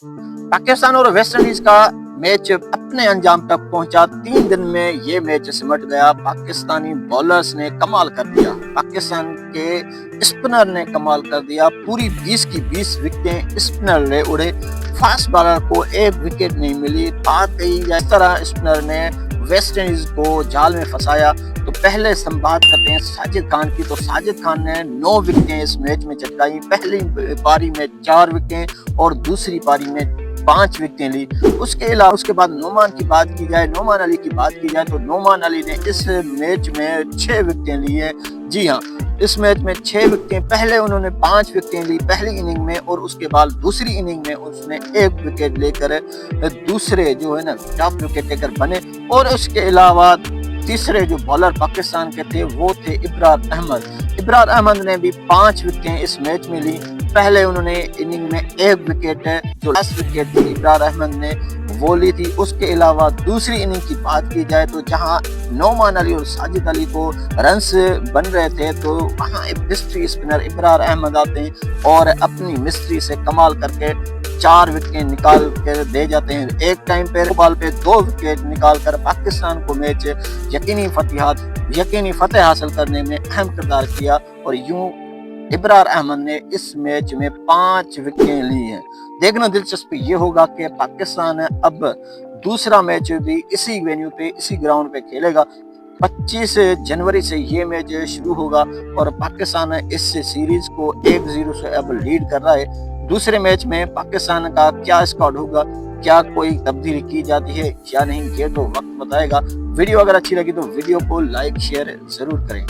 पाकिस्तान और West Indies का match अपने अंजाम तक पहुंचा। 3 दिन में ये मैच सिमट गया। पाकिस्तानी बॉलर्स ने कमाल कर दिया, पाकिस्तान के स्पिनर ने कमाल कर दिया। पूरी 20 की 20 विकेटें स्पिनर ले उड़े, फास्ट बॉलर को एक विकेट नहीं मिली। बात कही जिस तरह स्पिनर ने वेस्ट इंडीज को जाल में फंसाया। तो पहले हम बात करते हैं साजिद खान की। तो साजिद खान ने 9 विकेटें इस मैच में चटकाई। पहली पारी में 4 विकेटें और दूसरी पारी में 5 विकेटें ली। उसके अलावा उसके बाद नोमान की बात की जाए, नोमान अली की बात की जाए तो नोमान अली ने इस मैच में 6 विकेटें ली है। जी हाँ, इस मैच में 6 विकेटें। पहले उन्होंने 5 विकेटें ली पहली इनिंग में, और उसके बाद दूसरी इनिंग में उसने 1 विकेट लेकर दूसरे जो है ना टॉप विकेट टेकर बने। और उसके अलावा तीसरे जो बॉलर पाकिस्तान के थे वो थे इब्रार अहमद। इब्रार अहमद ने भी 5 विकेटें इस मैच में ली। पहले उन्होंने इनिंग में 1 विकेट जो लास्ट विकेट थी इब्रार अहमद ने वो ली थी। उसके अलावा दूसरी इनिंग की बात की जाए तो जहां नोमान अली और साजिद अली को रन्स बन रहे थे, तो वहां एक मिस्ट्री स्पिनर इब्रार अहमद आते हैं और अपनी मिस्ट्री से कमाल करके 4 विकेट निकाल कर दे जाते हैं। एक टाइम पे बॉल पे 2 विकेट निकाल कर पाकिस्तान को मैच यकीनी फतेह हासिल करने में अहम किरदार किया। और यूं इब्रार अहमद ने इस मैच में 5 विकेटें ली हैं। देखना दिलचस्प ये होगा कि पाकिस्तान अब दूसरा मैच भी इसी वेन्यू पे, इसी ग्राउंड पे खेलेगा। 25 जनवरी से ये मैच शुरू होगा और पाकिस्तान इस सीरीज को 1-0 से अब लीड कर रहा है। दूसरे मैच में पाकिस्तान का क्या स्क्वाड होगा, क्या कोई तब्दीली की जाती है या नहीं, ये तो वक्त बताएगा। वीडियो अगर अच्छी लगी तो वीडियो को लाइक शेयर जरूर करें।